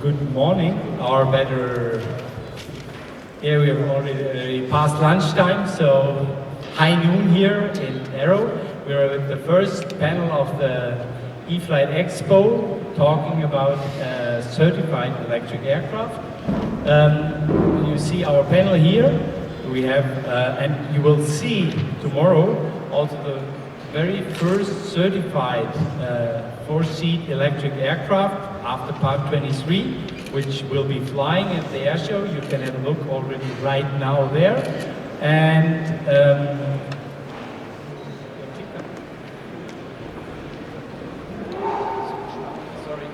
Good morning, or better, yeah, we have already past lunchtime, so high noon here in AERO. We are at the first panel of the E-flight-expo, talking about certified electric aircraft. You see our panel here. We have, and you will see tomorrow also the very first certified 4-seat electric aircraft after Part 23, which will be flying at the air show. You can have a look already right now there. And sorry.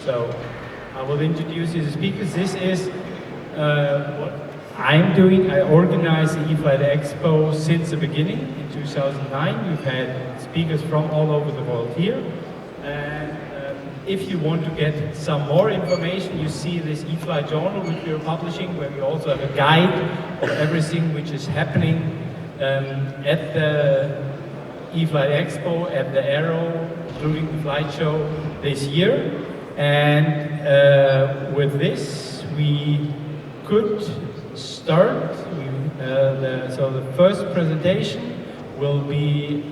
So I will introduce you to the speakers. This is what I'm doing. I organize the E-flight-expo since the beginning in 2009. We've had speakers from all over the world here. And if you want to get some more information, you see this E-flight journal which we are publishing, where we also have a guide of everything which is happening at the E-flight-expo, at the AERO, including the flight show this year. And with this, we could start. So the first presentation will be.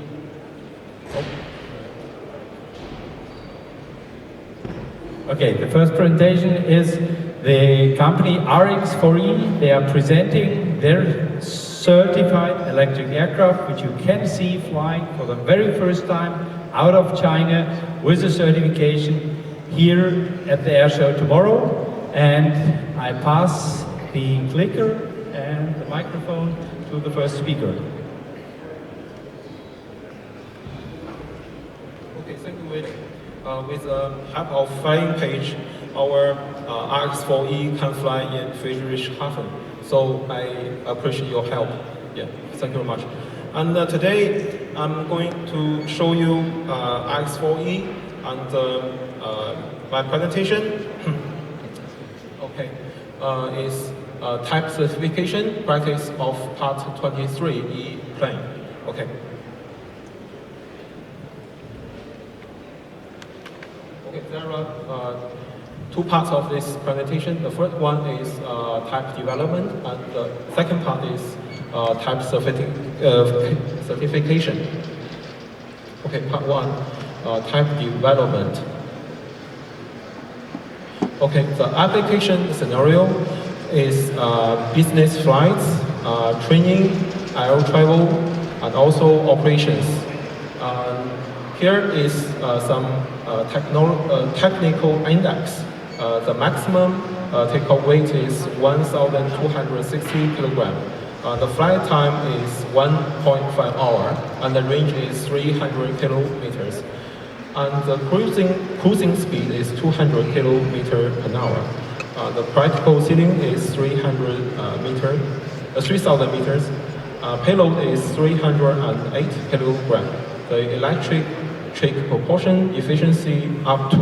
Okay, the first presentation is the company Rx4e. They are presenting their certified electric aircraft, which you can see flying for the very first time out of China with a certification here at the air show tomorrow. And I pass the clicker and the microphone to the first speaker. Okay, thank you, Willi. With the help of flying page, our Rx4e can fly in Friedrichshafen. So I appreciate your help. Yeah, thank you very much. And today I'm going to show you Rx4e and my presentation. Okay, is type certification practice of Part 23 E-plane. Okay. Okay, there are two parts of this presentation. The first one is type development, and the second part is type certification. Okay, part one, type development. Okay, the application scenario is business flights, training, air travel, and also operations. Here is some technical index. The maximum takeoff weight is 1,260 kilograms. The flight time is 1.5 hours, and the range is 300 kilometers. And the cruising speed is 200 kilometers per hour. The practical ceiling is 3,000 meters. Payload is 308 kilograms. The electric propulsion efficiency up to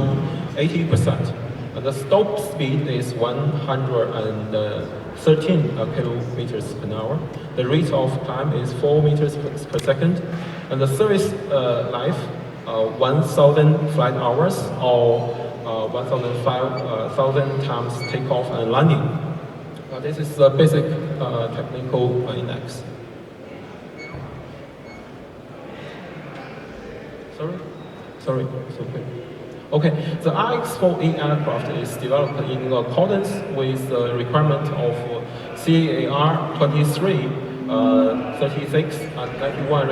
80%. And the stop speed is 113 kilometers per hour. The rate of time is 4 meters per second. And the service life, 1,000 flight hours, or 1,500 times takeoff and landing. This is the basic technical index. Sorry, it's okay. Okay, the Rx4e aircraft is developed in accordance with the requirement of CAAR 23, 36, and 91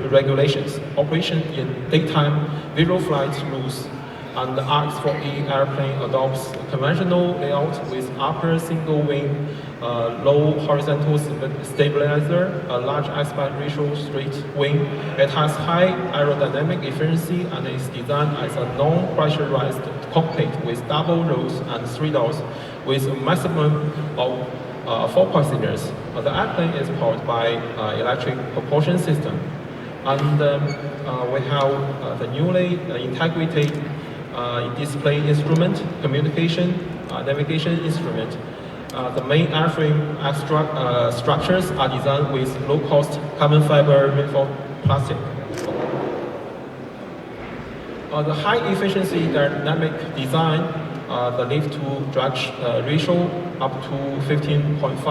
regulations. Operation in daytime visual flight rules, and the Rx4e airplane adopts a conventional layout with upper single wing, low horizontal stabilizer, a large aspect ratio straight wing. It has high aerodynamic efficiency and is designed as a non-pressurized cockpit with double rows and 3 doors with a maximum of 4 passengers. The airplane is powered by electric propulsion system. And we have the newly integrated display instrument, communication, navigation instrument. The main airframe structures are designed with low-cost carbon fiber reinforced plastic. The high efficiency dynamic design, the lift to drag ratio up to 15.5.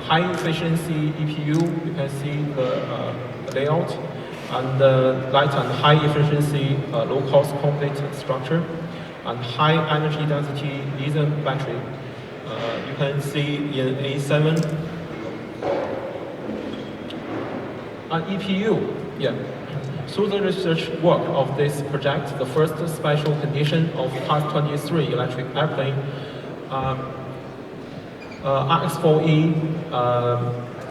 High efficiency EPU, you can see the layout, and light and high efficiency low cost complete structure, and high energy density lithium battery. You can see in A7 an EPU. Yeah. Through the research work of this project, the first special condition of Class 23 electric airplane, Rx4e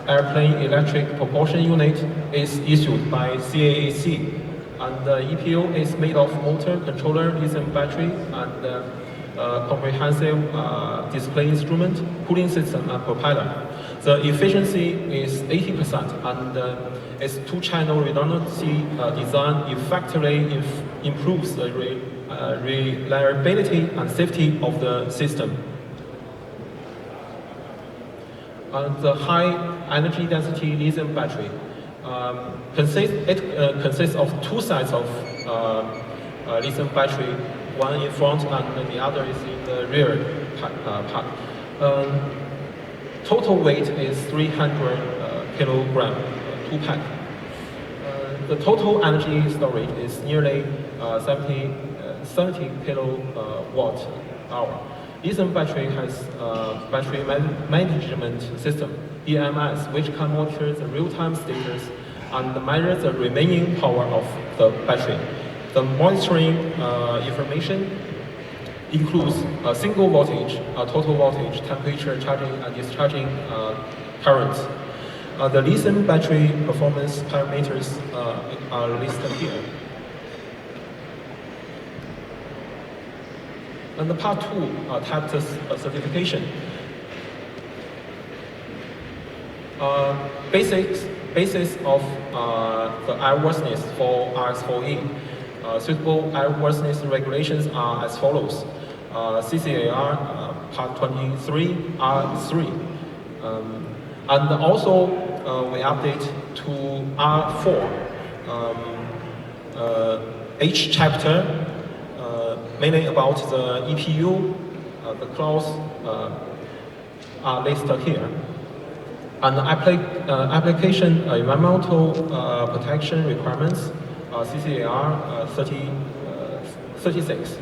airplane electric propulsion unit is issued by CAAC, and the EPU is made of motor, controller, lithium battery, and comprehensive display instrument, cooling system, and propeller. The efficiency is 80%, and its two-channel redundancy design effectively improves the reliability and safety of the system. And the high energy density lithium battery consists of two sets of lithium battery, one in front and the other is in the rear part. Total weight is 300 kilogram, two pack. The total energy storage is nearly 70 kilowatt hour. Lithium battery has battery management system, BMS, which can monitor the real-time status and measure the remaining power of the battery. The monitoring information includes a single voltage, total voltage, temperature, charging and discharging currents. The lithium battery performance parameters are listed here. And the part 2, type certification. Basis of the airworthiness for Rx4e. Suitable airworthiness regulations are as follows. CCAR Part 23 R3. And also we update to R4. H chapter, mainly about the EPU, the clause are listed here. And application environmental protection requirements, CCAR 36,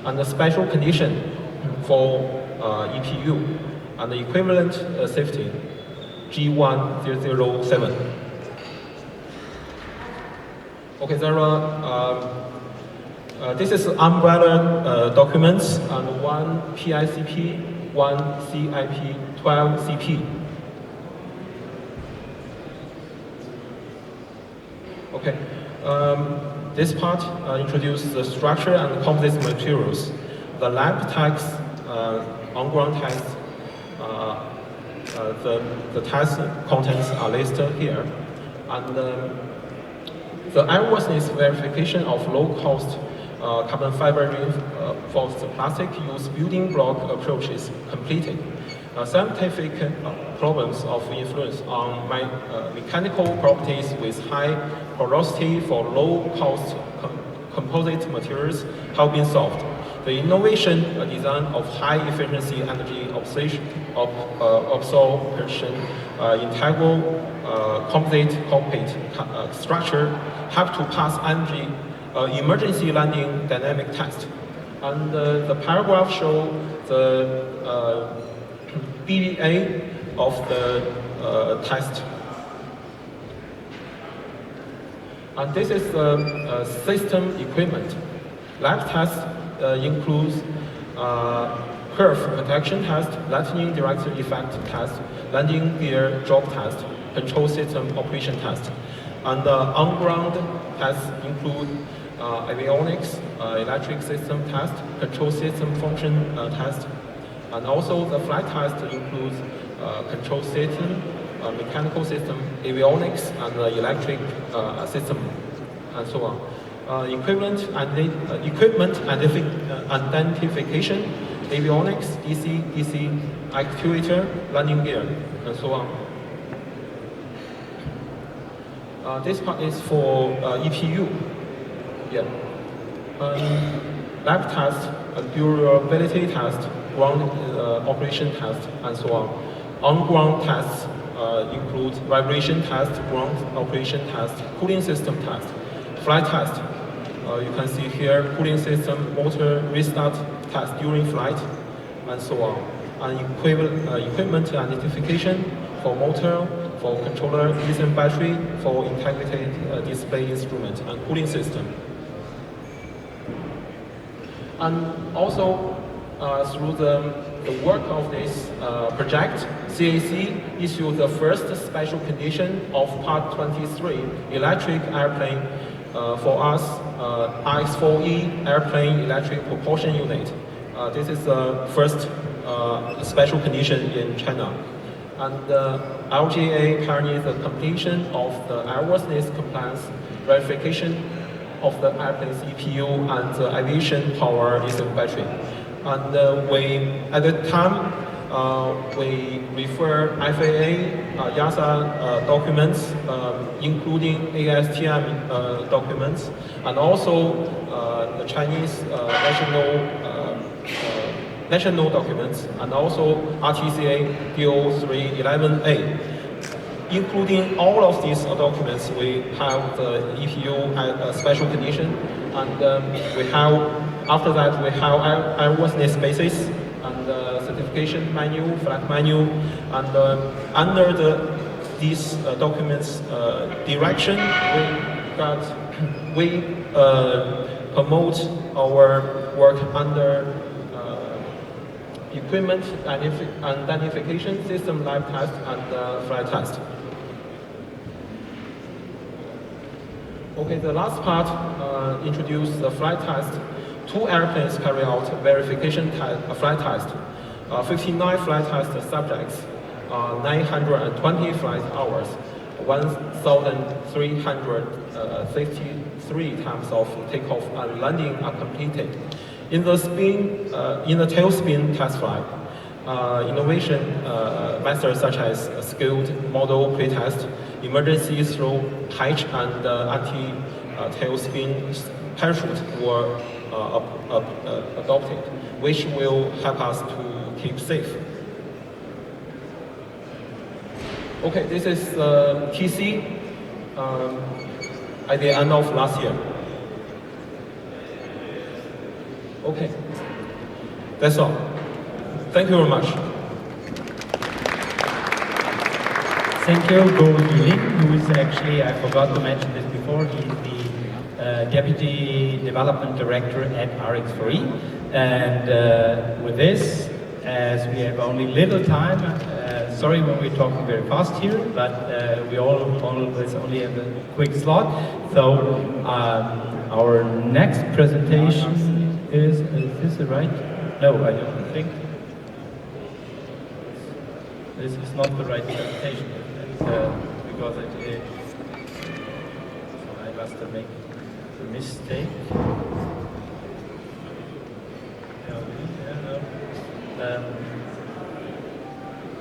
and the special condition for EPU, and the equivalent safety, G1007. Okay, there are, this is umbrella documents, and one PICP, one CIP 12CP. Okay, this part introduces the structure and composite materials. The lab tests, on-ground tests, the test contents are listed here. And the airworthiness verification of low-cost carbon fiber reinforced plastic use building block approach is completed. Scientific problems of influence on mechanical properties with high porosity for low-cost composite materials have been solved. The innovation design of high-efficiency energy absorption integral composite cockpit structure have to pass energy emergency landing dynamic test. And the paragraph shows the BBA of the test. And this is the system equipment. Lab test includes Hirsch protection test, lightning direct effect test, landing gear drop test, control system operation test. And the on-ground tests include avionics, electric system test, control system function test, and also the flight test includes control system, mechanical system, avionics, and electric system, and so on. Equipment identification, avionics, DC actuator, landing gear, and so on. This part is for EPU. Yeah. Lab test, durability test, ground operation test, and so on. On-ground tests include vibration test, ground operation test, cooling system test, flight test. You can see here cooling system, motor restart test during flight, and so on. And equipment identification for motor, for controller, lithium battery, for integrated display instrument, and cooling system. And also, through the work of this project, CAC issued the first special condition of Part 23, electric airplane for us, Rx4e airplane electric propulsion unit. This is the first special condition in China. And LGA pioneered the completion of the airworthiness compliance verification of the airplane's EPU and the aviation power lithium battery. And at the time, we refer FAA, EASA documents, including ASTM documents, and also the Chinese national documents, and also RTCA DO311A. Including all of these documents, we have the EPU special condition, and we have, after that, we have airworthiness basis and certification manual, flight manual, and under these documents direction, we promote our work under equipment identification, system lab test, and flight test. Okay, the last part introduced the flight test. 2 airplanes carry out verification flight test. 59 flight test subjects, 920 flight hours, 1,363 times of takeoff and landing are completed. In the tail spin test flight, innovation methods such as skilled model pretest, emergency throw hatch, and anti-tail spin parachute were adopted, which will help us to keep safe. Okay, this is TC at the end of last year. Okay, that's all. Thank you very much. Thank you, Yilin, who is actually, I forgot to mention this before, he's the Deputy Development Director at Rx4e. And with this, as we have only little time, sorry when we're talking very fast here, but we always only have a quick slot. So our next presentation is this the right? No, I don't think. This is not the right presentation, because I must have made a mistake.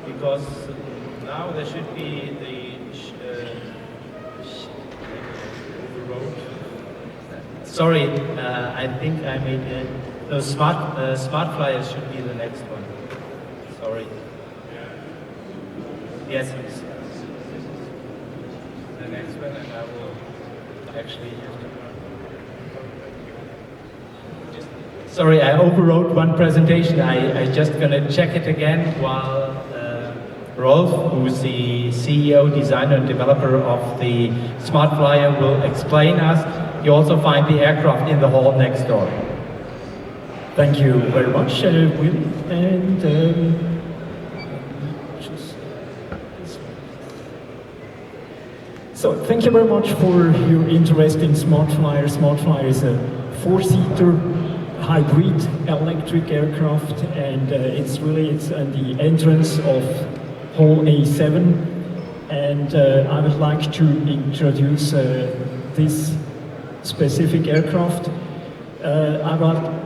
Because now there should be the overrode. Sorry, I think I made it. The Smartflyer should be the next one. Sorry. Yes, please. The next one, and I will actually have to. Sorry, I overrode one presentation. I just gonna check it again while Rolf, who's the CEO, designer, and developer of the Smartflyer, will explain us. You also find the aircraft in the hall next door. Thank you very much, Willi, and so thank you very much for your interest in Smartflyer. Smartflyer is a 4-seater hybrid electric aircraft, and it's at the entrance of Hall A7, and I would like to introduce this specific aircraft. I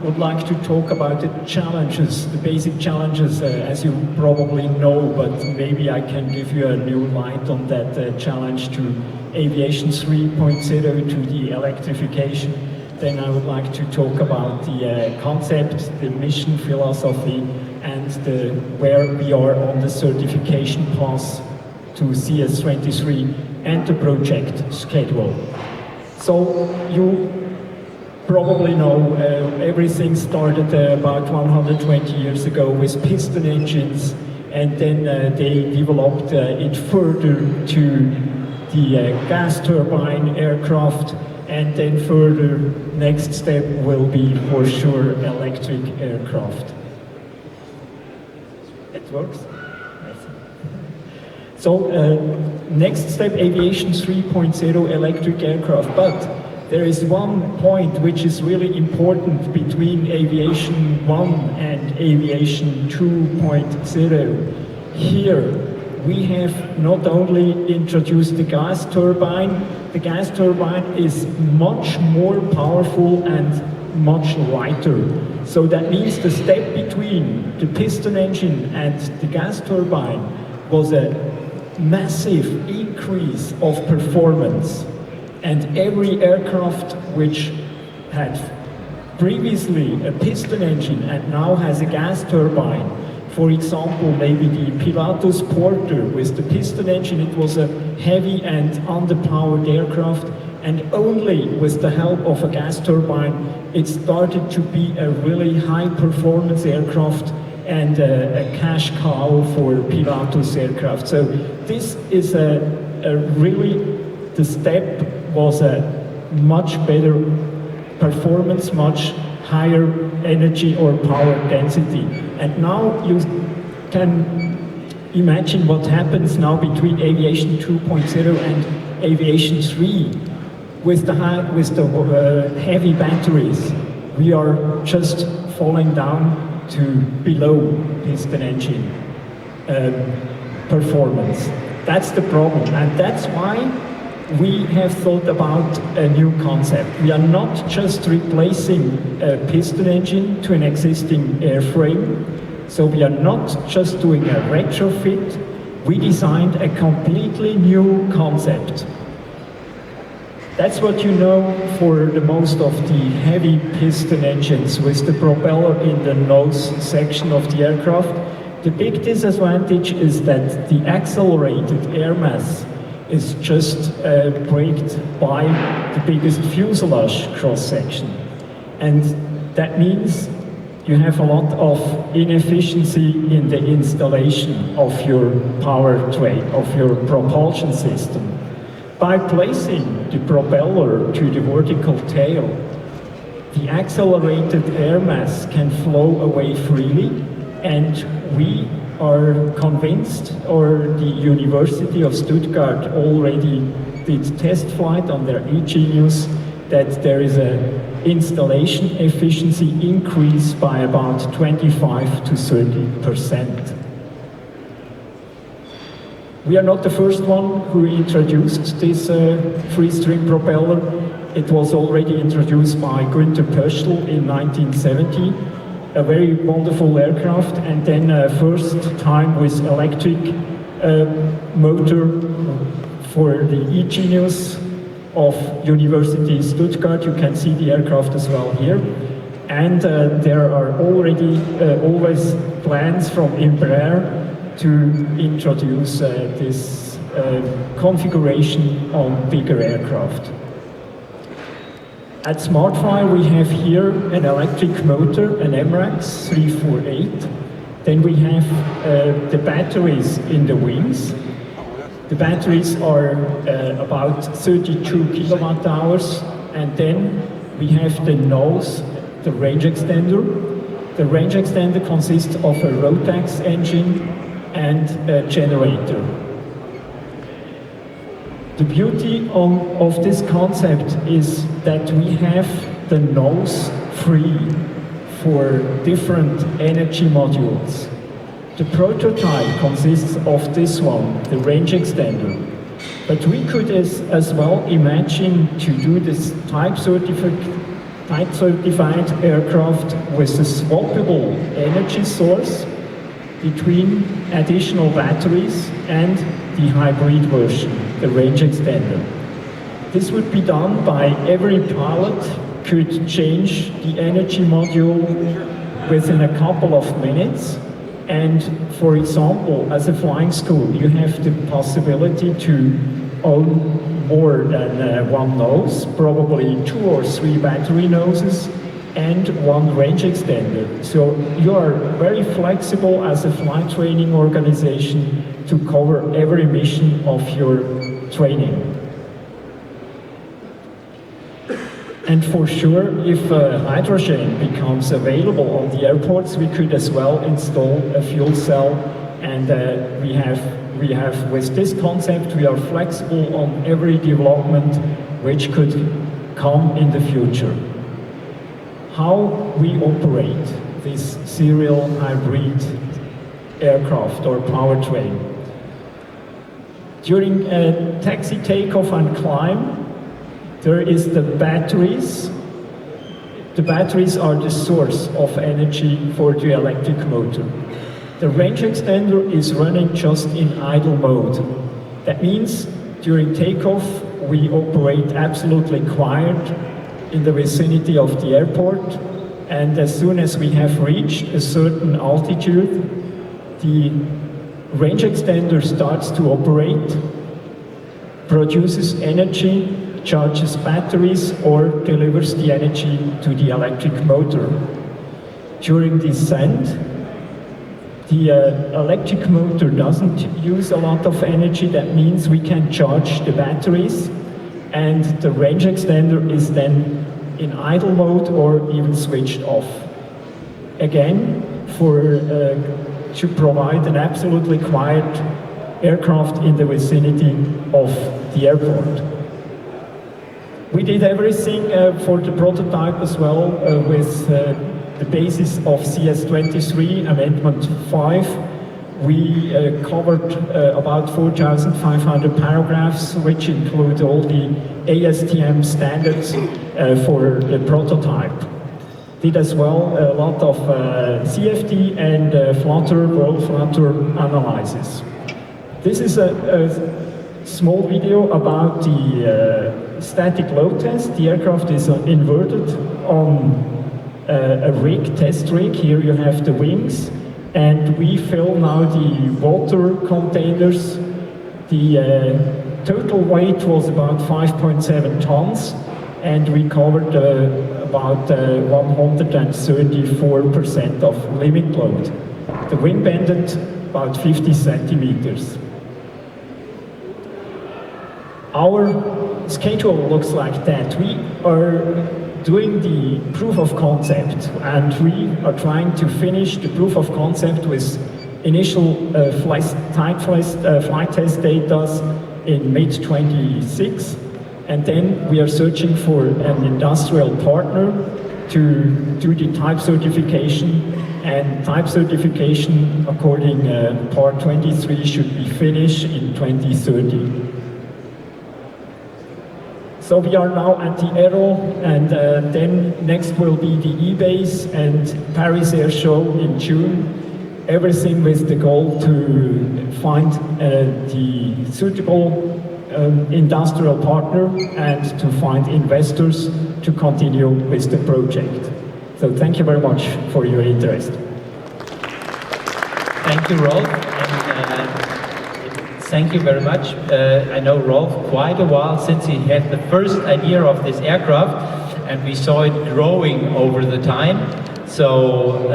would like to talk about the challenges, the basic challenges, as you probably know, but maybe I can give you a new light on that challenge to Aviation 3.0, to the electrification then I would like to talk about the concept, the mission philosophy, and where we are on the certification path to CS23 and the project schedule. So you probably know everything started about 120 years ago with piston engines, and then they developed it further to the gas turbine aircraft, and then further next step will be for sure electric aircraft. It works? So next step, aviation 3.0 electric aircraft, but there is one point which is really important between aviation 1 and aviation 2.0. Here we have not only introduced the gas turbine is much more powerful and much lighter. So that means the step between the piston engine and the gas turbine was a massive increase of performance. And every aircraft which had previously a piston engine and now has a gas turbine, for example, maybe the Pilatus Porter with the piston engine, it was a heavy and underpowered aircraft, and only with the help of a gas turbine it started to be a really high performance aircraft and a cash cow for Pilatus aircraft. So this is a really, the step was a much better performance, much higher energy or power density. And now you can imagine what happens now between aviation 2.0 and aviation 3 with the heavy batteries. We are just falling down to below piston engine performance. That's the problem, and that's why we have thought about a new concept. We are not just replacing a piston engine to an existing airframe, so we are not just doing a retrofit, we designed a completely new concept. That's what you know for the most of the heavy piston engines with the propeller in the nose section of the aircraft. The big disadvantage is that the accelerated air mass is just braked by the biggest fuselage cross-section. And that means you have a lot of inefficiency in the installation of your powertrain, of your propulsion system. By placing the propeller to the vertical tail, the accelerated air mass can flow away freely, and we are convinced, or the University of Stuttgart already did test flight on their e-Genius, that there is an installation efficiency increase by about 25 to 30%. We are not the first one who introduced this free-stream propeller. It was already introduced by Günther Pöschl in 1970. A very wonderful aircraft, and then first time with electric motor for the e-Genius of University Stuttgart. You can see the aircraft as well here. And there are already always plans from Embraer to introduce this configuration on bigger aircraft. At Smartflyer we have here an electric motor, an MRAX 348. Then we have the batteries in the wings. The batteries are about 32 kilowatt hours, and then we have the nose, the range extender. The range extender consists of a Rotax engine and a generator. The beauty of this concept is that we have the nose free for different energy modules. The prototype consists of this one, the range extender. But we could as well imagine to do this type certified aircraft with a swappable energy source between additional batteries and the hybrid version, the range extender. This would be done by every pilot could change the energy module within a couple of minutes. And for example, as a flying school, you have the possibility to own more than one nose, probably 2 or 3 battery noses, and 1 range extender. So you are very flexible as a flight training organization to cover every mission of your training. And for sure, if hydrogen becomes available on the airports, we could as well install a fuel cell, and we have with this concept, we are flexible on every development which could come in the future. How we operate this serial hybrid aircraft or powertrain. During a taxi takeoff and climb, there is the batteries. The batteries are the source of energy for the electric motor. The range extender is running just in idle mode. That means during takeoff we operate absolutely quiet in the vicinity of the airport, and as soon as we have reached a certain altitude, the range extender starts to operate, produces energy, charges batteries, or delivers the energy to the electric motor. During descent, the electric motor doesn't use a lot of energy. That means we can charge the batteries, and the range extender is then in idle mode or even switched off. Again, to provide an absolutely quiet aircraft in the vicinity of the airport. We did everything for the prototype as well with the basis of CS23 Amendment 5. We covered about 4,500 paragraphs, which include all the ASTM standards for the prototype. Did as well a lot of CFD and world flutter analysis. This is a small video about the static load test. The aircraft is inverted on a rig, test rig. Here you have the wings, and we fill now the water containers. The total weight was about 5.7 tons, and we covered about 134% of limit load. The wing bended about 50 centimeters. Our schedule looks like that. We are doing the proof of concept, and we are trying to finish the proof of concept with initial flight test data in mid-26, and then we are searching for an industrial partner to do the type certification, and type certification according Part 23 should be finished in 2030. So we are now at the AERO, and then next will be the E-Base and Paris Air Show in June. Everything with the goal to find the suitable industrial partner and to find investors to continue with the project. So thank you very much for your interest. Thank you, Rolf. Thank you very much. I know Rolf quite a while since he had the first idea of this aircraft, and we saw it growing over the time. So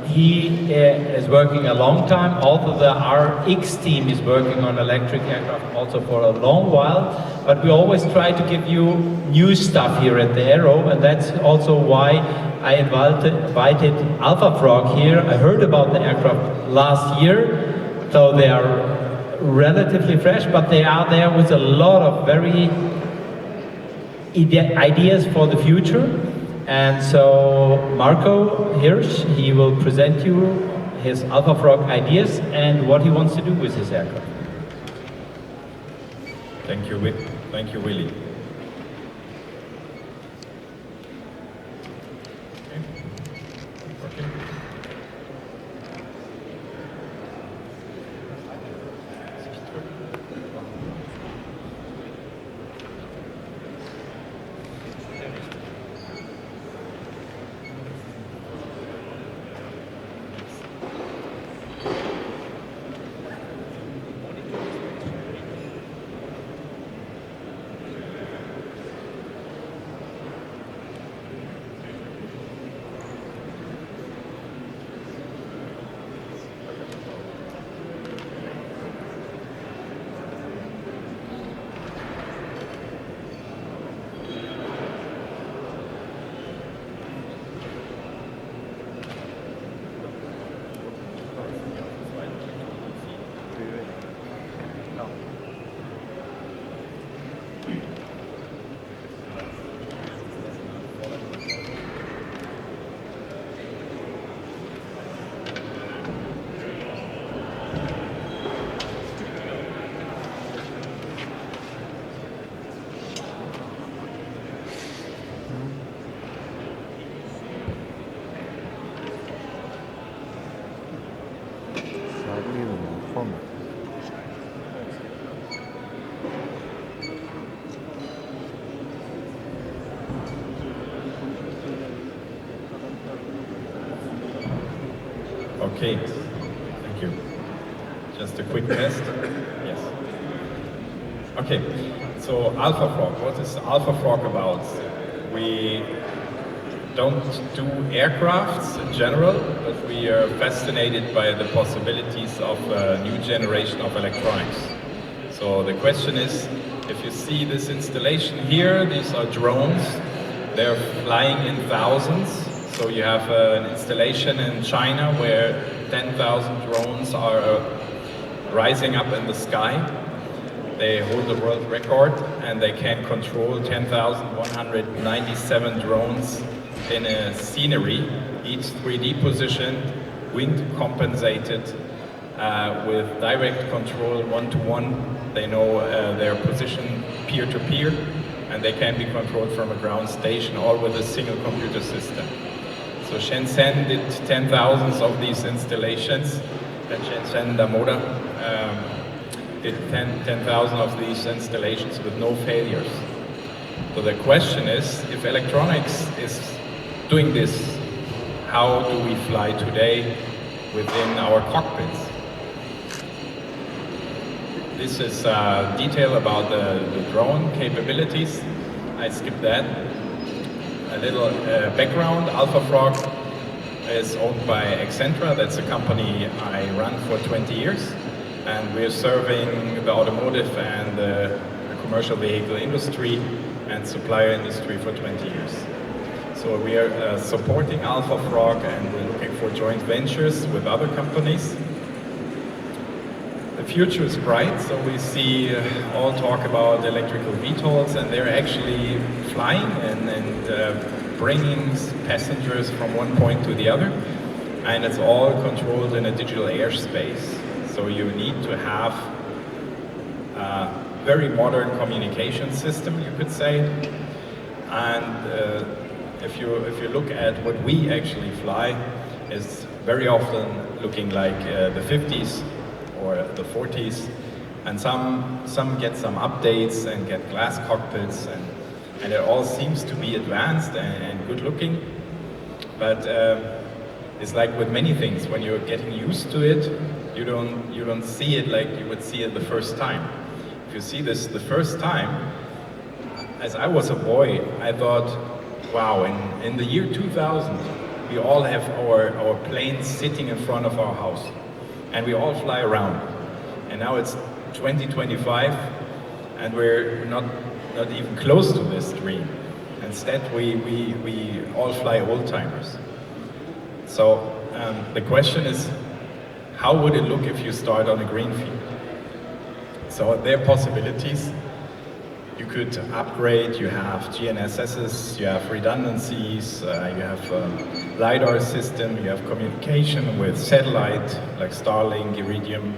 he is working a long time. Also the RX team is working on electric aircraft also for a long while, but we always try to give you new stuff here at the AERO, and that's also why I invited ALPHAFROG here. I heard about the aircraft last year, so they are relatively fresh, but they are there with a lot of very ideas for the future. And so Marco Hirsch, he will present you his ALPHAFROG ideas and what he wants to do with his aircraft. Thank you, Willi. Okay, thank you. Just a quick test. Yes. Okay, so ALPHAFROG, what is ALPHAFROG about? We don't do aircrafts in general, but we are fascinated by the possibilities of a new generation of electronics. So the question is, if you see this installation here, these are drones. They're flying in thousands. So you have an installation in China where 10,000 drones are rising up in the sky. They hold the world record and they can control 10,197 drones in a scenery, each 3D positioned, wind compensated, with direct control one-to-one. They know their position peer-to-peer, and they can be controlled from a ground station, all with a single computer system. So Shenzhen did 10,000 of these installations, and Shenzhen Damoda did 10,000 of these installations with no failures. So the question is, if electronics is doing this, how do we fly today within our cockpits? This is detail about the drone capabilities. I skipped that. A little background. ALPHAFROG is owned by Accenture. That's a company I run for 20 years. And we're serving the automotive and the commercial vehicle industry and supplier industry for 20 years. So we are supporting ALPHAFROG, and we're looking for joint ventures with other companies. The future is bright, so we see all talk about electrical VTOLs, and they're actually flying and bringing passengers from one point to the other, and it's all controlled in a digital airspace. So you need to have a very modern communication system, you could say, and if you look at what we actually fly, it's very often looking like the 50s or the 40s, and some get some updates and get glass cockpits, and it all seems to be advanced and good looking, but it's like with many things, when you're getting used to it, you don't see it like you would see it the first time. If you see this the first time, as I was a boy, I thought, wow, in the year 2000, we all have our planes sitting in front of our house, and we all fly around. And now it's 2025, and we're not even close to this dream. Instead, we all fly old-timers. So the question is, how would it look if you start on a green field? So there are possibilities. You could upgrade, you have GNSSs, you have redundancies, you have LiDAR system, you have communication with satellite, like Starlink, Iridium.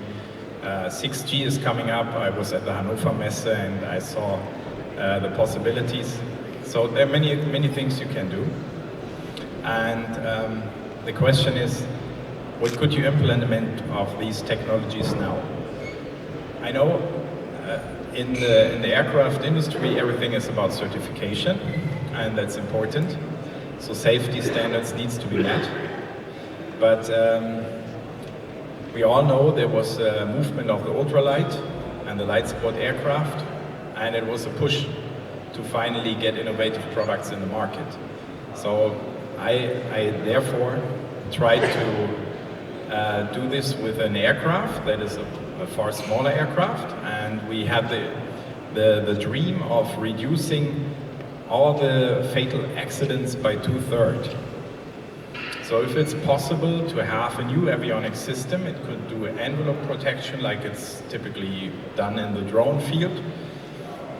6G is coming up. I was at the Hannover Messe and I saw the possibilities. So there are many things you can do. And the question is, what could you implement of these technologies now? I know in the aircraft industry, everything is about certification, and that's important. So safety standards needs to be met. But we all know there was a movement of the ultralight and the light sport aircraft, and it was a push to finally get innovative products in the market. So I therefore tried to do this with an aircraft that is a far smaller aircraft, and we had the dream of reducing all the fatal accidents by 2/3. So if it's possible to have a new avionics system, it could do envelope protection like it's typically done in the drone field,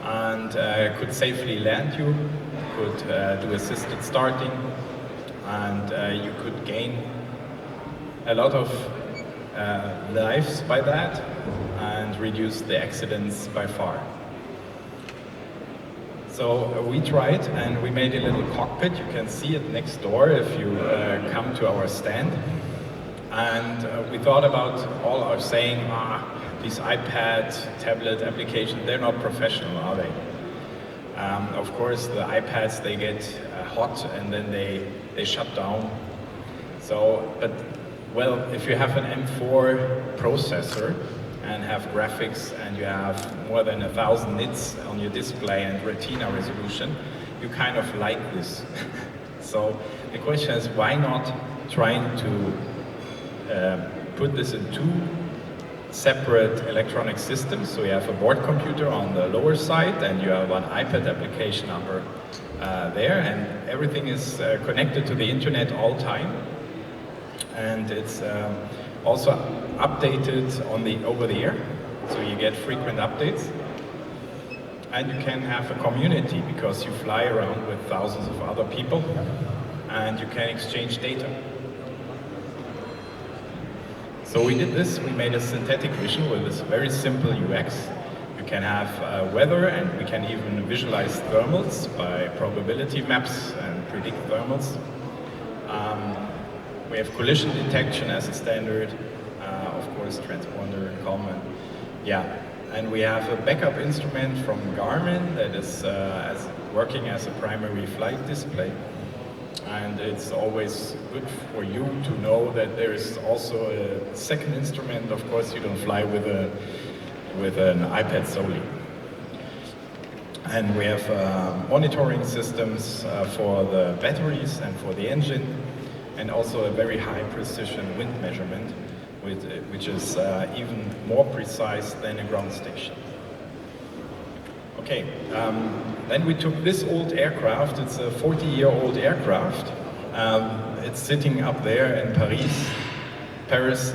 and could safely land you, could do assisted starting, and you could gain a lot of lives by that and reduce the accidents by far. So we tried, and we made a little cockpit. You can see it next door if you come to our stand. And we thought about all our saying, these iPad, tablet applications, they're not professional, are they? Of course, the iPads, they get hot and then they shut down. So, but Well, if you have an M4 processor and have graphics and you have more than 1,000 nits on your display and retina resolution, you kind of like this. So the question is, why not trying to put this in two separate electronic systems? So you have a board computer on the lower side and you have an iPad application under there, and everything is connected to the internet all time. And it's also updated on the over-the-air, so you get frequent updates. And you can have a community because you fly around with thousands of other people and you can exchange data. So we did this, we made a synthetic vision with this very simple UX. You can have weather, and we can even visualize thermals by probability maps and predict thermals. We have collision detection as a standard, of course transponder, common, yeah. And we have a backup instrument from Garmin that is working as a primary flight display. And it's always good for you to know that there is also a second instrument. Of course, you don't fly with an iPad solely. And we have monitoring systems for the batteries and for the engine, and also a very high precision wind measurement, which is even more precise than a ground station. Okay, then we took this old aircraft. It's a 40-year-old aircraft. It's sitting up there in Paris,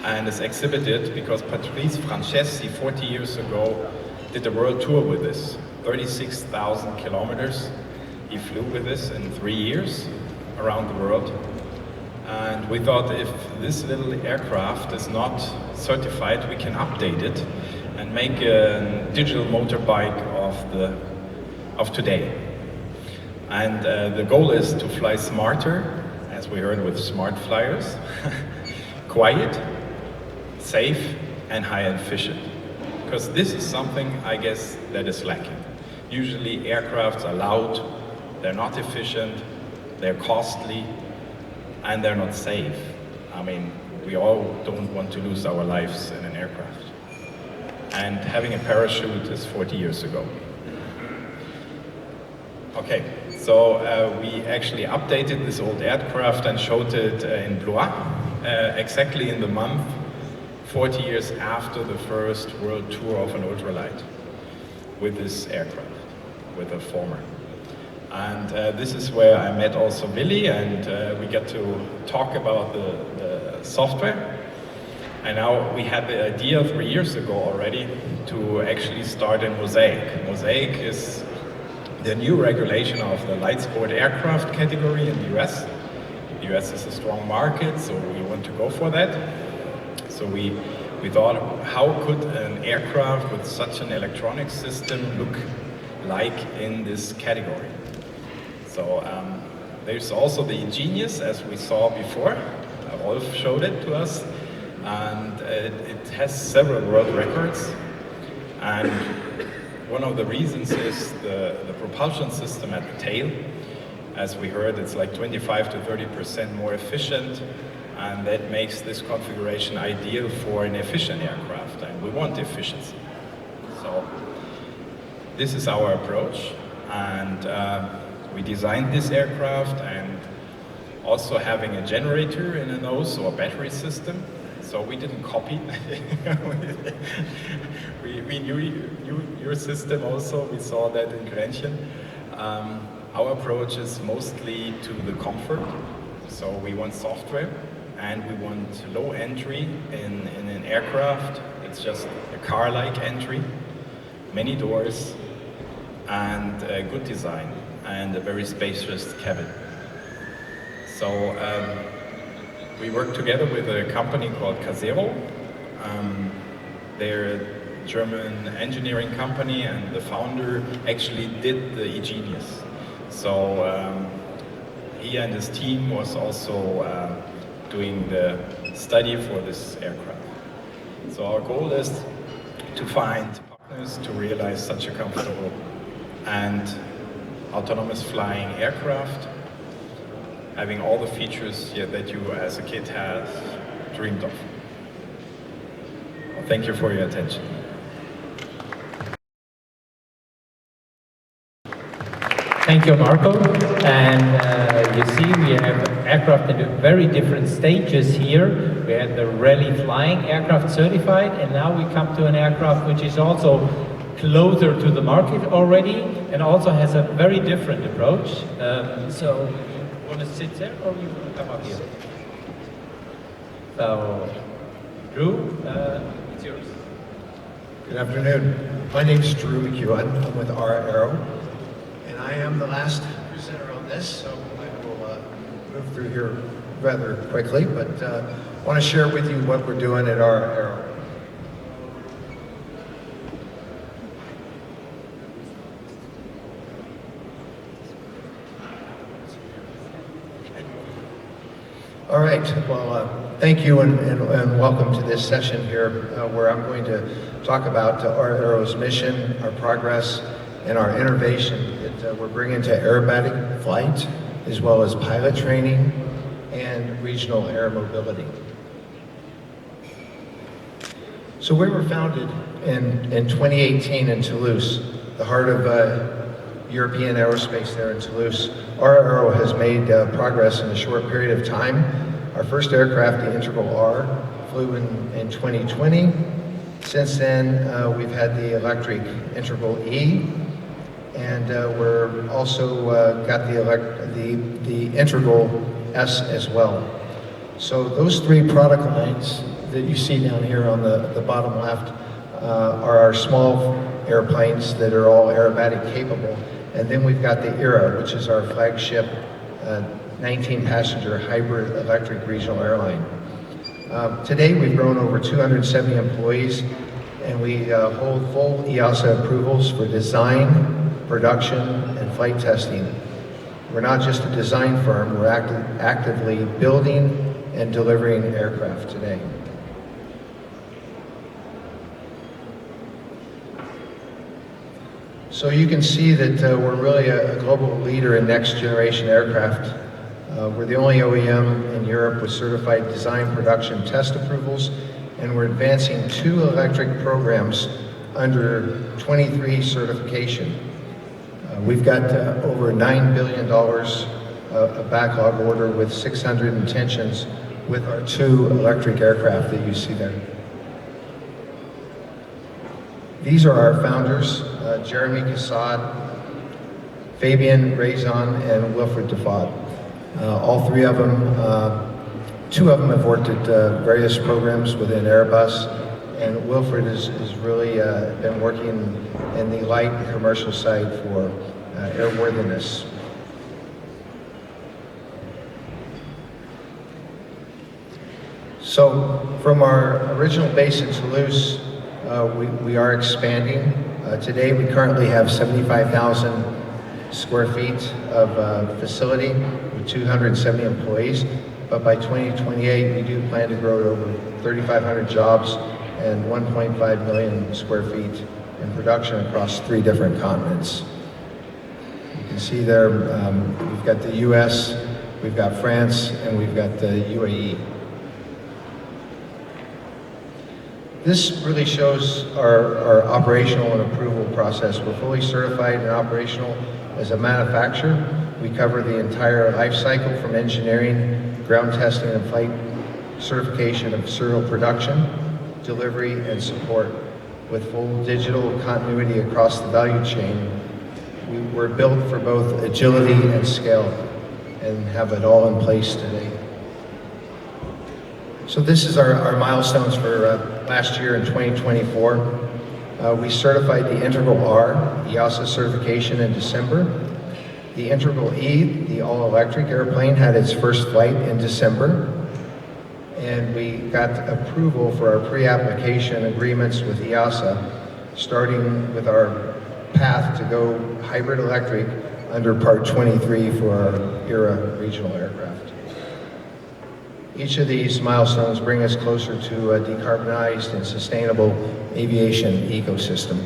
and is exhibited because Patrice Francesi 40 years ago did a world tour with this, 36,000 kilometers. He flew with this in 3 years around the world. And we thought, if this little aircraft is not certified, we can update it and make a digital motorbike of today. And the goal is to fly smarter, as we heard with Smartflyers, quiet, safe, and high efficient. Because this is something, I guess, that is lacking. Usually aircrafts are loud, they're not efficient, they're costly, and they're not safe. I mean, we all don't want to lose our lives in an aircraft. And having a parachute is 40 years ago. Okay, so we actually updated this old aircraft and showed it in Blois, exactly in the month 40 years after the first world tour of an ultralight with this aircraft, with a former. And this is where I met also Willi, and we got to talk about the software. And now we had the idea 3 years ago already to actually start in Mosaic. Mosaic is the new regulation of the light sport aircraft category in the US. The US is a strong market, so we want to go for that. So we thought, how could an aircraft with such an electronic system look like in this category? So there's also the e-Genius, as we saw before. Rolf showed it to us, and it has several world records. And one of the reasons is the propulsion system at the tail. As we heard, it's like 25 to 30% more efficient, and that makes this configuration ideal for an efficient aircraft, and we want efficiency. So this is our approach, and we designed this aircraft, and also having a generator in the nose, so a battery system. So we didn't copy. we knew your system also. We saw that in Grenchen. Our approach is mostly to the comfort. So we want software, and we want low entry in an aircraft. It's just a car-like entry, many doors, and a good design, and a very spacious cabin. So we worked together with a company called Casero. They're a German engineering company, and the founder actually did the e-Genius. So he and his team was also doing the study for this aircraft. So our goal is to find partners to realize such a comfortable and autonomous flying aircraft. having all the features that you as a kid has dreamed of. Well, thank you for your attention. Thank you, Marco. And you see we have aircraft in very different stages here. We had the rally flying aircraft certified, and now we come to an aircraft which is also closer to the market already and also has a very different approach. So you want to sit there or you want to come up here? So, Drew, it's yours. Good afternoon. My name is Drew McEwen. I'm with AERO, and I am the last presenter on this, so I will move through here rather quickly, but I want to share with you what we're doing at AERO. All right, well, thank you and welcome to this session here where I'm going to talk about AERO's mission, our progress, and our innovation that we're bringing to aerobatic flight, as well as pilot training and regional air mobility. So we were founded in 2018 in Toulouse, the heart of European aerospace there in Toulouse. AERO has made progress in a short period of time. Our first aircraft, the Integral R, flew in 2020. Since then, we've had the electric Integral E, and we're also got the Integral S as well. So those three product lines that you see down here on the bottom left are our small airplanes that are all aerobatic capable. And then we've got the AERO, which is our flagship 19-passenger hybrid electric regional airline. Today we've grown over 270 employees, and we hold full EASA approvals for design, production, and flight testing. We're not just a design firm, we're actively building and delivering aircraft today. So you can see that we're really a global leader in next generation aircraft. We're the only OEM in Europe with certified design, production, test approvals, and we're advancing 2 electric programs under 23 certification. We've got over $9 billion of backlog order with 600 intentions with our 2 electric aircraft that you see there. These are our founders, Jeremy Cassad, Fabian Raison, and Wilfried Default. All 3 of them, 2 of them have worked at various programs within Airbus, and Wilfried has really been working in the light and commercial side for airworthiness. So from our original base in Toulouse, we are expanding. Today we currently have 75,000 square feet of facility with 270 employees, but by 2028 we do plan to grow to over 3,500 jobs and 1.5 million square feet in production across 3 different continents. You can see there we've got the US, we've got France, and we've got the UAE. This really shows our operational and approval process. We're fully certified and operational as a manufacturer. We cover the entire life cycle from engineering, ground testing, and flight certification of serial production, delivery, and support with full digital continuity across the value chain. We're built for both agility and scale and have it all in place today. So this is our milestones for last year in 2024. We certified the Integral R, EASA certification in December. The Integral E, the all-electric airplane, had its first flight in December. And we got approval for our pre-application agreements with EASA, starting with our path to go hybrid electric under Part 23 for our AERO regional aircraft. Each of these milestones bring us closer to a decarbonized and sustainable aviation ecosystem.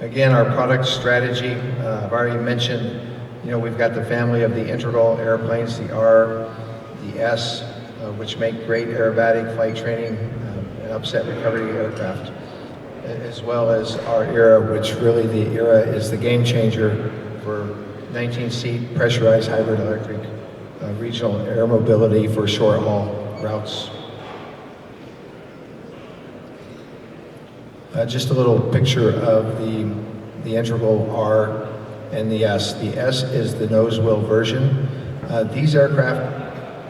Again, our product strategy, I've already mentioned, we've got the family of the integral airplanes, the R, the S, which make great aerobatic flight training and upset recovery aircraft, as well as our ERA, which really the ERA is the game changer for 19-seat pressurized hybrid electric regional air mobility for short haul routes. Just a little picture of the integral R and the S. The S is the nose wheel version. These aircraft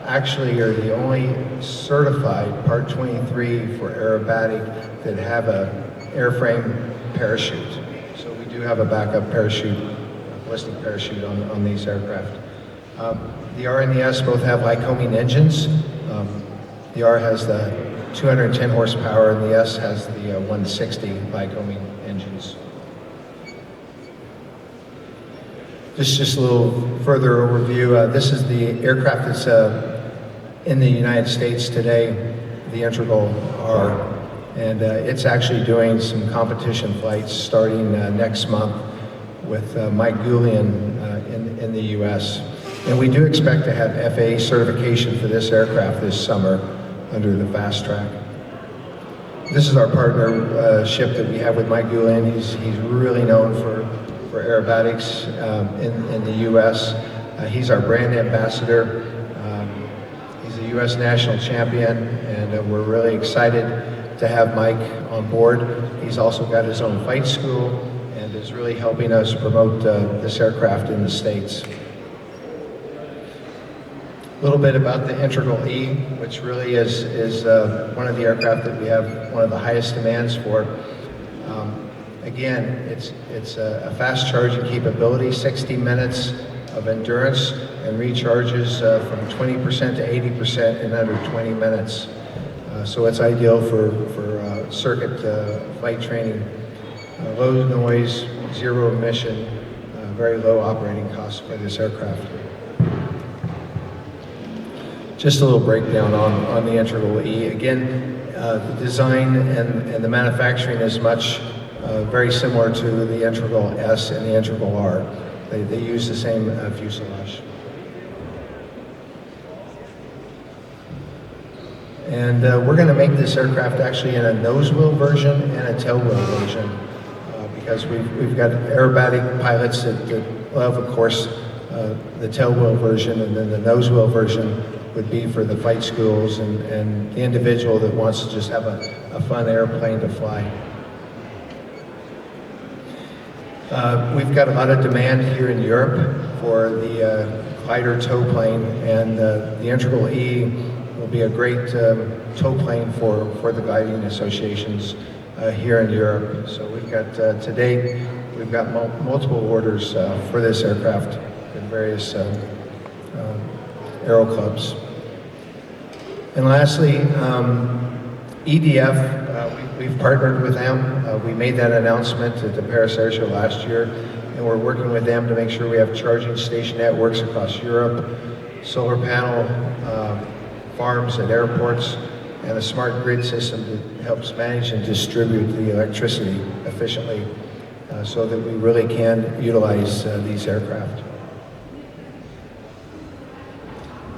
actually are the only certified Part 23 for aerobatic that have a airframe parachute. So we do have a backup parachute, ballistic parachute on these aircraft. The R and the S both have Lycoming engines. The R has the 210 horsepower and the S has the 160 Lycoming engines. Just a little further overview. This is the aircraft that's in the United States today, the Integral R, and it's actually doing some competition flights starting next month with Mike Goulian in the US. And we do expect to have FAA certification for this aircraft this summer under the fast track. This is our partnership that we have with Mike Goulian. He's really known for aerobatics in the US. He's our brand ambassador. He's a US national champion, and we're really excited to have Mike on board. He's also got his own flight school and is really helping us promote this aircraft in the States. A little bit about the Integral E, which really is one of the aircraft that we have one of the highest demands for. Again, it's a fast charging capability, 60 minutes of endurance, and recharges from 20% to 80% in under 20 minutes. So it's ideal for circuit flight training. Low noise, zero emission, very low operating costs for this aircraft. Just a little breakdown on the Integral E. Again, the design and the manufacturing is very similar to the Integral S and the Integral R. They use the same fuselage. And we're going to make this aircraft actually in a nose wheel version and a tail wheel version because we've got aerobatic pilots that love, of course, the tail wheel version, and then the nose wheel version would be for the flight schools and the individual that wants to just have a fun airplane to fly. We've got a lot of demand here in Europe for the glider tow plane, and the Integral E will be a great tow plane for the gliding associations here in Europe. So we've got, to date, we've got multiple orders for this aircraft in various aero clubs. And lastly, EDF, we've partnered with them. We made that announcement at the Paris Air Show last year, and we're working with them to make sure we have charging station networks across Europe, solar panel farms at airports, and a smart grid system that helps manage and distribute the electricity efficiently so that we really can utilize these aircraft.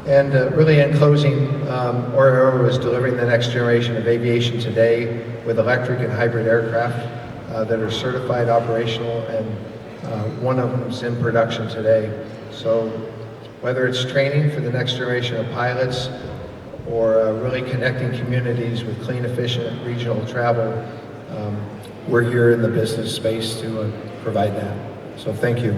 And really in closing, AERO is delivering the next generation of aviation today with electric and hybrid aircraft that are certified, operational, and one of them is in production today. So whether it's training for the next generation of pilots or really connecting communities with clean, efficient regional travel, we're here in the business space to provide that. So thank you.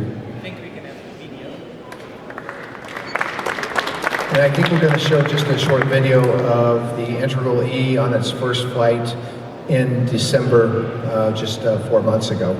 And I think we're going to show just a short video of the Integral E on its first flight in December, just 4 months ago.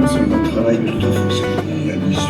C'est un travail tout à fait à l'issue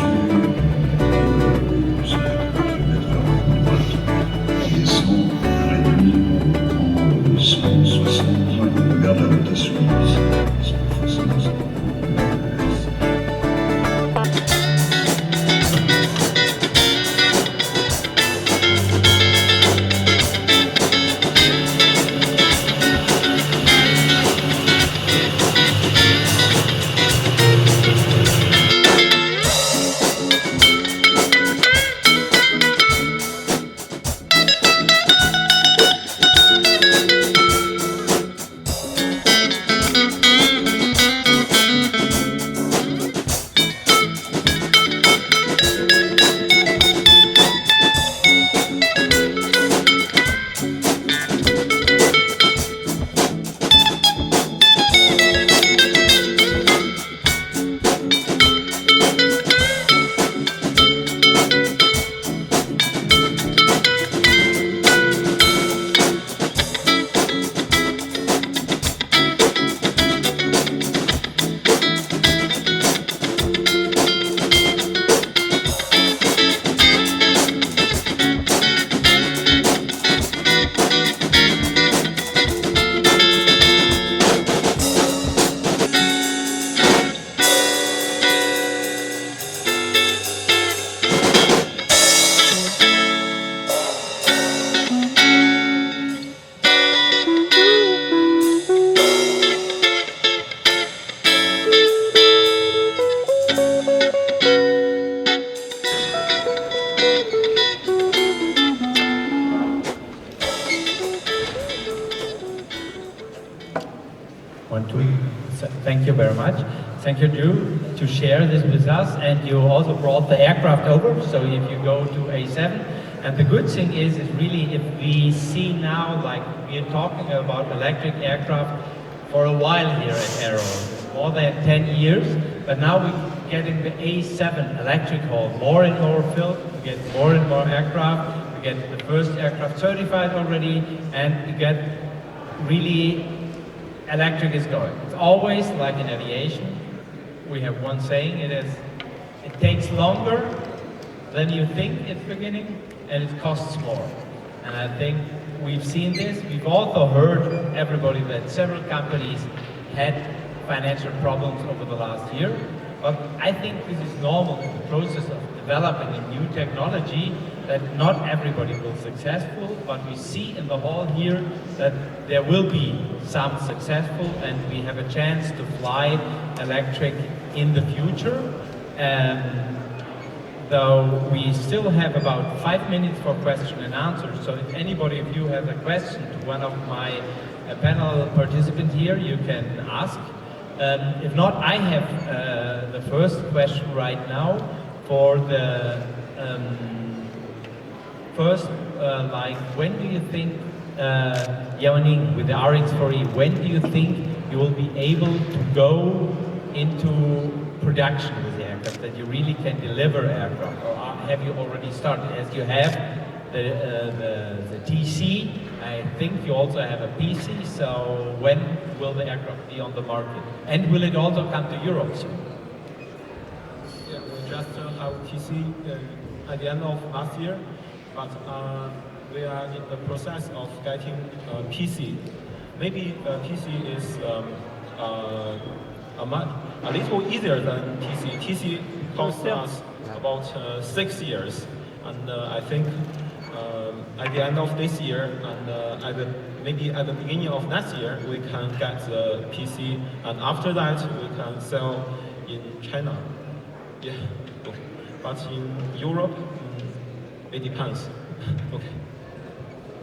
Thank you very much. Thank you, Drew, to share this with us. And you also brought the aircraft over, so if you go to A7. And the good thing is really if we see now, like we're talking about electric aircraft for a while here at AERO, more than 10 years, but now we're getting the A7 electric haul more and more filled, we get more and more aircraft, we get the first aircraft certified already, and we get really electric is going. It's always like in aviation. We have one saying, it takes longer than you think at the beginning, and it costs more. And I think we've seen this. We've also heard everybody that several companies had financial problems over the last year. But I think this is normal in the process of developing a new technology that not everybody will be successful, but we see in the hall here that there will be some successful and we have a chance to fly electric in the future. Though we still have about 5 minutes for question and answer, so if anybody of you has a question to one of my panel participants here, you can ask. If not, I have the first question right now for the first, like, when do you think, Liaoning with the Rx4e, when do you think you will be able to go into production with the aircraft, that you really can deliver aircraft? Or have you already started? As you have the TC, I think you also have a PC, so when will the aircraft be on the market? And will it also come to Europe soon? Yeah, we just have TC at the end of last year, but we are in the process of getting PC. Maybe PC is a little easier than TC. TC costs us about 6 years, and I think at the end of this year and maybe at the beginning of next year we can get the PC, and after that we can sell in China. Yeah, okay. But in Europe, it depends. Okay.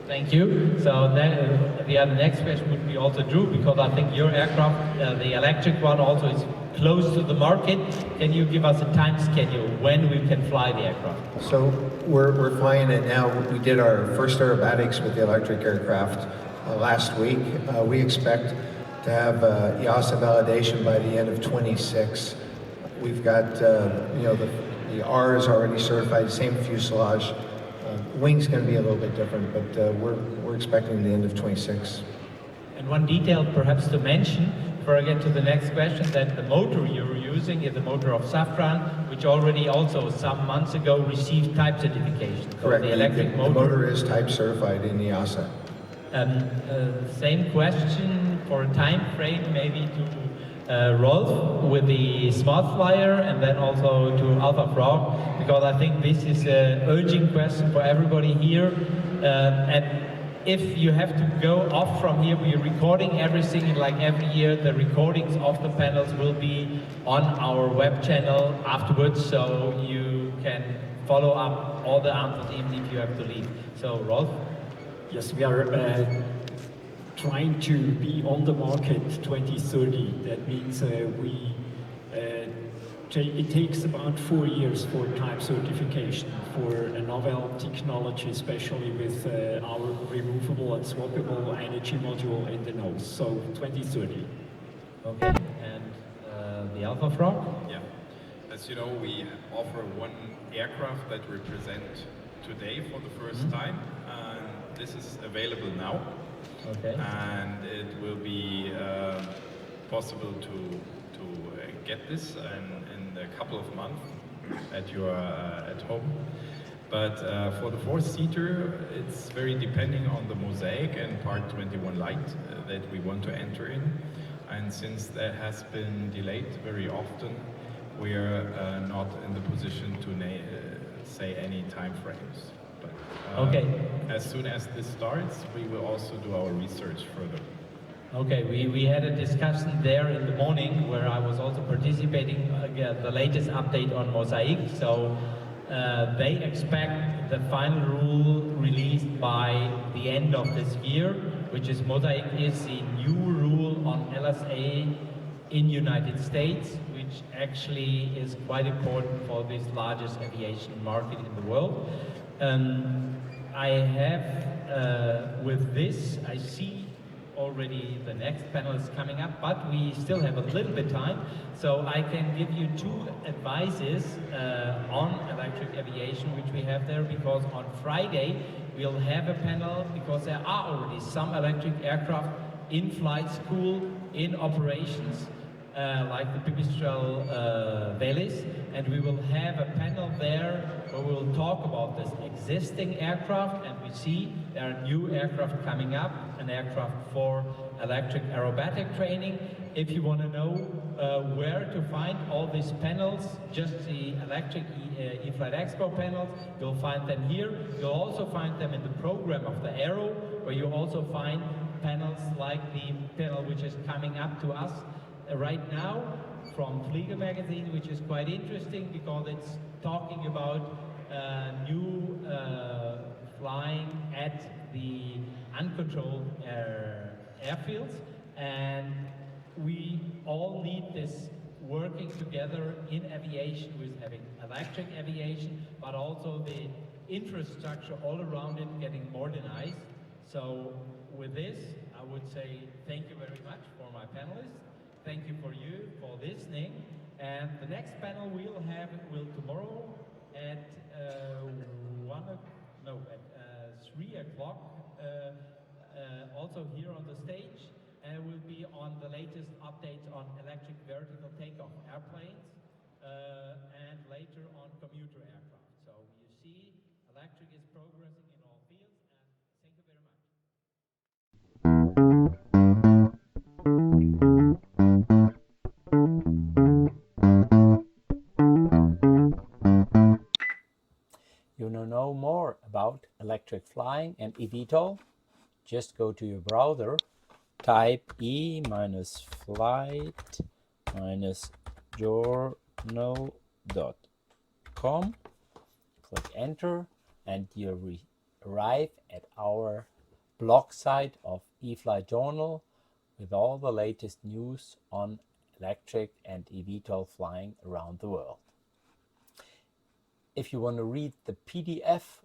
Thank you. So then the next question would be also Drew, because I think your aircraft, the electric one, also is close to the market. Can you give us a time schedule when we can fly the aircraft? So we're flying it now. We did our first aerobatics with the electric aircraft last week. We expect to have EASA validation by the end of 26. We've got, the R is already certified, same fuselage. Wing's going to be a little bit different, but we're expecting the end of 26. And one detail perhaps to mention, before I get to the next question, that the motor you're using is the motor of Safran, which already also some months ago received type certification. Correct. The electric the motor is type certified in EASA. Same question for a time frame, maybe to Rolf with the Smartflyer, and then also to ALPHAFROG, because I think this is an urgent question for everybody here. And if you have to go off from here, we're recording everything, and like every year, the recordings of the panels will be on our web channel afterwards, so you can follow up all the answers even if you have to leave. So, Rolf? Yes, we are trying to be on the market 2030. That means it takes about 4 years for type certification for a novel technology, especially with our removable and swappable energy module in the nose. So 2030. Okay, and the ALPHAFROG? Yeah, as you know, we offer one aircraft that we present today for the first time, and this is available now. Okay. And it will be possible to get this in a couple of months at your at home. But for the four-seater, it's very depending on the Mosaic and Part 21 Light that we want to enter in. And since that has been delayed very often, we're not in the position to say any time frames. But okay. As soon as this starts, we will also do our research further. Okay, we had a discussion there in the morning where I was also participating, the latest update on Mosaic. So They expect the final rule released by the end of this year, which is Mosaic is the new rule on LSA in United States, which actually is quite important for this largest aviation market in the world. I have, with this, I see already the next panel is coming up, but we still have a little bit time, so I can give you two advices on electric aviation which we have there, because on Friday we'll have a panel, because there are already some electric aircraft in flight school, in operations, like the Pipistrel Willis, and we will have a panel there where we'll talk about this existing aircraft, and we see there are new aircraft coming up, an aircraft for electric aerobatic training. If you want to know where to find all these panels, just the electric E-flight-expo panels, you'll find them here. You'll also find them in the program of the AERO, where you also find panels like the panel which is coming up to us right now from Flieger magazine, which is quite interesting because it's talking about new flying at the uncontrolled airfields, and we all need this working together in aviation, with having electric aviation, but also the infrastructure all around it getting modernized. So with this, I would say thank you very much for my panelists. Thank you for listening. And the next panel we'll have tomorrow at 3 o'clock, also here on the stage, and it will be on the latest updates on electric vertical takeoff airplanes, and later on commuter aircraft. So you see, electric is progressing in all fields, and thank you very much. You want to know more about electric flying and eVTOL? Just go to your browser, type e-flight-journal.com, click enter, and you'll arrive at our blog site of E-Flight Journal with all the latest news on electric and eVTOL flying around the world. If you want to read the PDF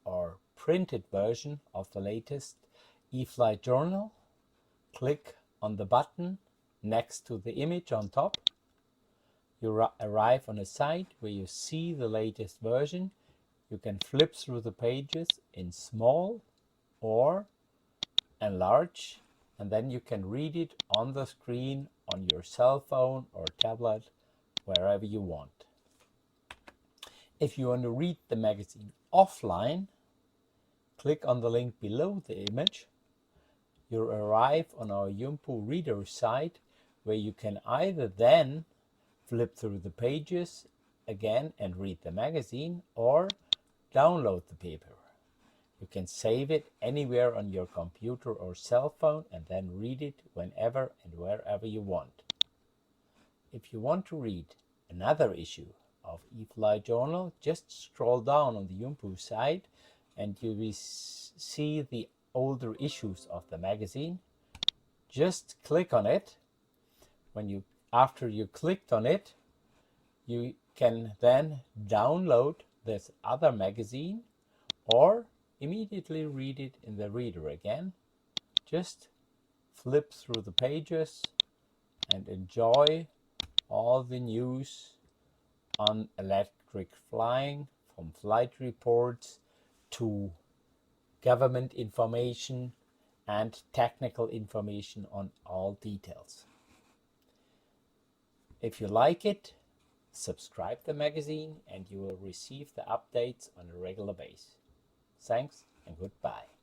or printed version of the latest E-Flight Journal, click on the button next to the image on top. You arrive on a site where you see the latest version. You can flip through the pages in small or enlarge, and then you can read it on the screen on your cell phone or tablet, wherever you want. If you want to read the magazine offline, click on the link below the image. You arrive on our Yumpu reader site, where you can either then flip through the pages again and read the magazine, or download the paper. You can save it anywhere on your computer or cell phone and then read it whenever and wherever you want. If you want to read another issue of E-Flight Journal, just scroll down on the Yumpu site and you will see the older issues of the magazine. Just click on it. After you clicked on it, you can then download this other magazine or immediately read it in the reader again. Just flip through the pages and enjoy all the news on electric flying, from flight reports to government information and technical information on all details. If you like it, subscribe the magazine and you will receive the updates on a regular basis. Thanks and goodbye.